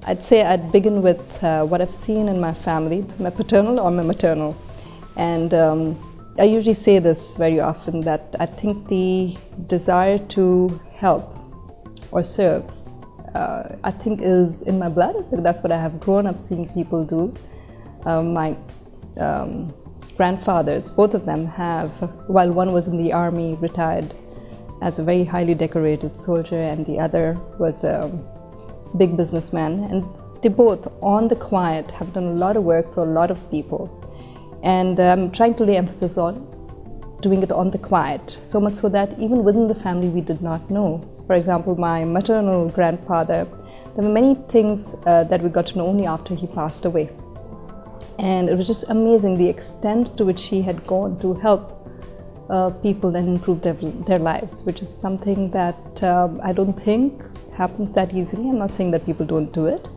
I'd say I'd begin with what I've seen in my family, my paternal or my maternal. And I usually say this very often, that I think the desire to help or serve, I think is in my blood. That's what I have grown up seeing people do. My grandfathers, both of them have, while one was in the army, retired as a very highly decorated soldier, and the other was a big businessman. And they both, on the quiet, have done a lot of work for a lot of people. And I'm trying to lay emphasis on doing it on the quiet, so much so that even within the family we did not know. So for example, my maternal grandfather, there were many things that we got to know only after he passed away. And it was just amazing the extent to which he had gone to help people and improve their lives, which is something that I don't think happens that easily. I'm not saying that people don't do it.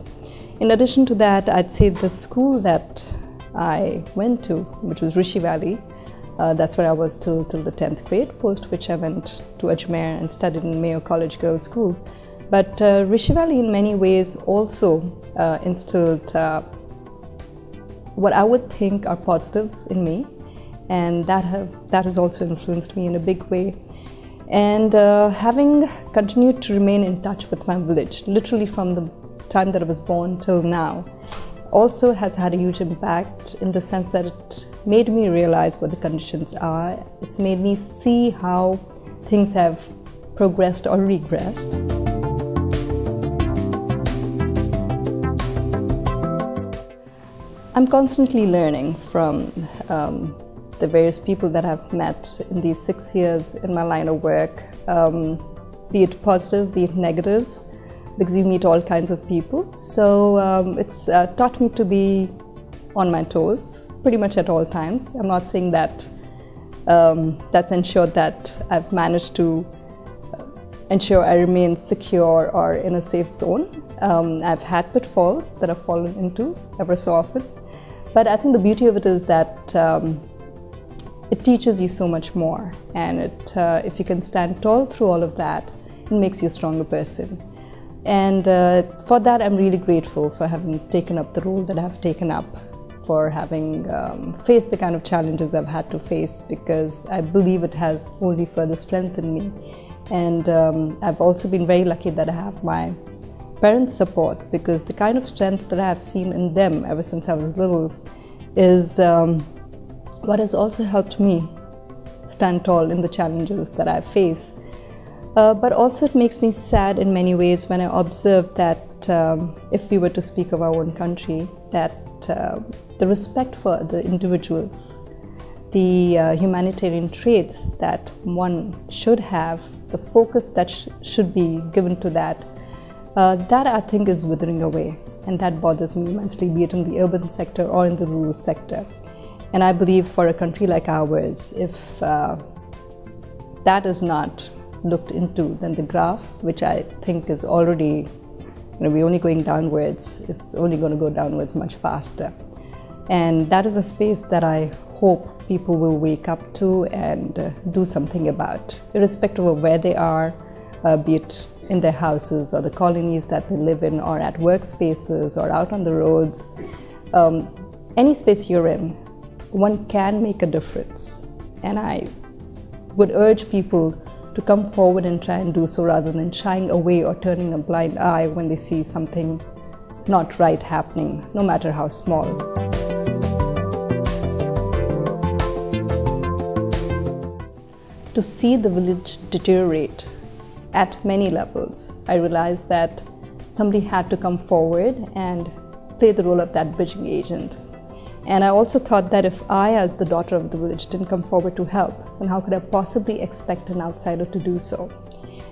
In addition to that, I'd say the school that I went to, which was Rishi Valley, that's where I was till the 10th grade, post which I went to Ajmer and studied in Mayo College Girls' School. But Rishi Valley in many ways also instilled what I would think are positives in me, and that has also influenced me in a big way. And having continued to remain in touch with my village, literally from the time that I was born till now, also has had a huge impact in the sense that it made me realize what the conditions are. It's made me see how things have progressed or regressed. I'm constantly learning from the various people that I've met in these 6 years in my line of work, be it positive, be it negative, because you meet all kinds of people. So it's taught me to be on my toes pretty much at all times. I'm not saying that that's ensured that I've managed to ensure I remain secure or in a safe zone. I've had pitfalls that I've fallen into ever so often. But I think the beauty of it is that it teaches you so much more, and if you can stand tall through all of that, it makes you a stronger person. And for that, I'm really grateful for having taken up the role that I've taken up, for having faced the kind of challenges I've had to face, because I believe it has only further strengthened me. And I've also been very lucky that I have my parents' support, because the kind of strength that I have seen in them ever since I was little is what has also helped me stand tall in the challenges that I face. But also it makes me sad in many ways when I observe that if we were to speak of our own country, that the respect for the individuals, the humanitarian traits that one should have, the focus that should be given to that I think is withering away, and that bothers me immensely, be it in the urban sector or in the rural sector. And I believe for a country like ours, if that is not looked into, then the graph, which I think is already, we're only going downwards, it's only going to go downwards much faster. And that is a space that I hope people will wake up to and do something about, irrespective of where they are, be it in their houses or the colonies that they live in, or at workspaces or out on the roads. Any space you're in, one can make a difference. And I would urge people to come forward and try and do so, rather than shying away or turning a blind eye when they see something not right happening, no matter how small. To see the village deteriorate at many levels, I realized that somebody had to come forward and play the role of that bridging agent. And I also thought that if I, as the daughter of the village, didn't come forward to help, then how could I possibly expect an outsider to do so?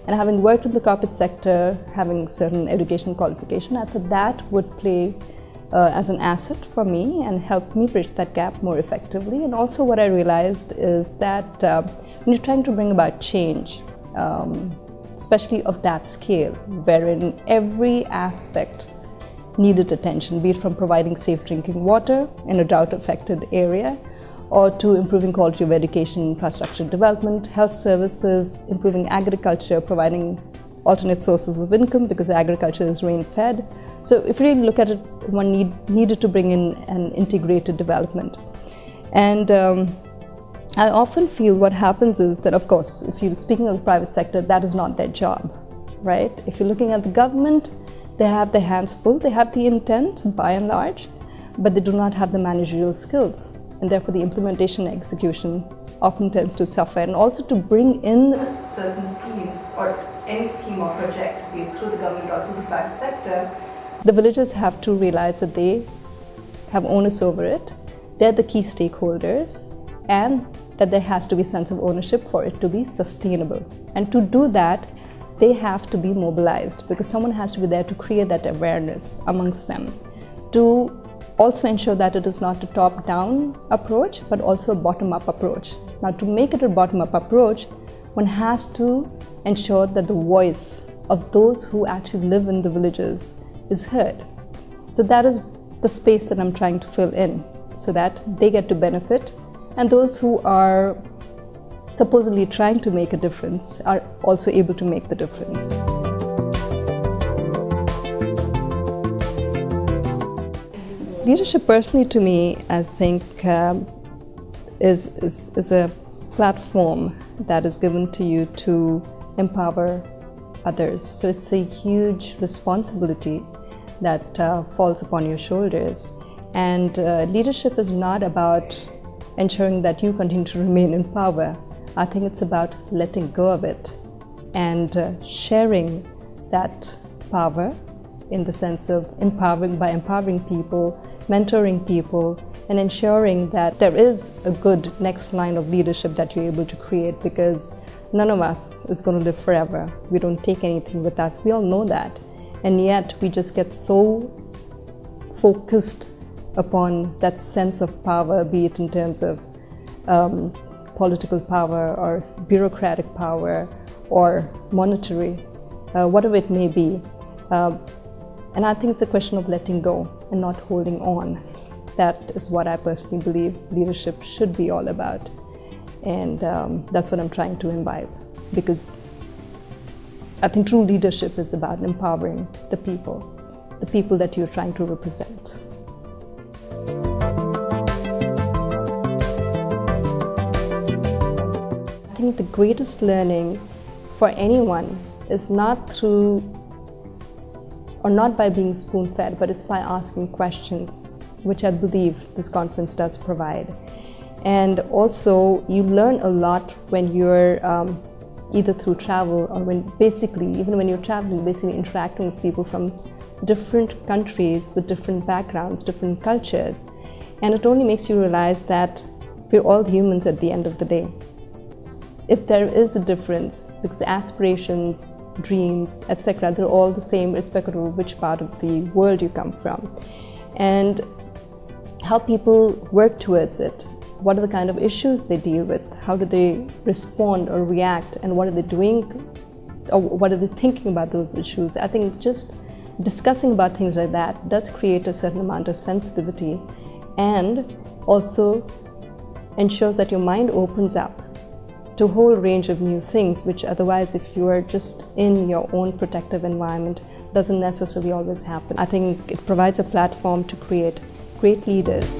And having worked in the corporate sector, having certain education qualification, I thought that would play as an asset for me and help me bridge that gap more effectively. And also what I realized is that when you're trying to bring about change, especially of that scale, wherein every aspect needed attention, be it from providing safe drinking water in a drought-affected area, or to improving quality of education, infrastructure development, health services, improving agriculture, providing alternate sources of income because agriculture is rain-fed. So if you really look at it, one needed to bring in an integrated development. And I often feel what happens is that, of course, if you're speaking of the private sector, that is not their job, right? If you're looking at the government, they have their hands full, they have the intent by and large, but they do not have the managerial skills. And therefore the implementation and execution often tends to suffer. And also to bring in certain schemes or any scheme or project, be it through the government or through the private sector, the villagers have to realize that they have onus over it, they're the key stakeholders, and that there has to be a sense of ownership for it to be sustainable. And to do that, they have to be mobilized because someone has to be there to create that awareness amongst them, to also ensure that it is not a top-down approach, but also a bottom-up approach. Now, to make it a bottom-up approach, one has to ensure that the voice of those who actually live in the villages is heard. So that is the space that I'm trying to fill in, so that they get to benefit, and those who are supposedly trying to make a difference are also able to make the difference. Leadership, personally, to me, I think is a platform that is given to you to empower others. So it's a huge responsibility that falls upon your shoulders. And leadership is not about ensuring that you continue to remain in power. I think it's about letting go of it and sharing that power in the sense of empowering people, mentoring people, and ensuring that there is a good next line of leadership that you're able to create, because none of us is going to live forever. We don't take anything with us. We all know that. And yet we just get so focused upon that sense of power, be it in terms of political power or bureaucratic power or monetary, whatever it may be. And I think it's a question of letting go and not holding on. That is what I personally believe leadership should be all about. And that's what I'm trying to imbibe, because I think true leadership is about empowering the people that you're trying to represent. I think the greatest learning for anyone is not through or not by being spoon-fed, but it's by asking questions, which I believe this conference does provide. And also, you learn a lot when you're either through travel or even when you're traveling, basically interacting with people from different countries with different backgrounds, different cultures. And it only makes you realize that we're all humans at the end of the day. If there is a difference, because aspirations, dreams, etc., they're all the same irrespective of which part of the world you come from. And how people work towards it, what are the kind of issues they deal with, how do they respond or react, and what are they doing, or what are they thinking about those issues. I think just discussing about things like that does create a certain amount of sensitivity and also ensures that your mind opens up to a whole range of new things, which otherwise, if you are just in your own protective environment, doesn't necessarily always happen. I think it provides a platform to create great leaders.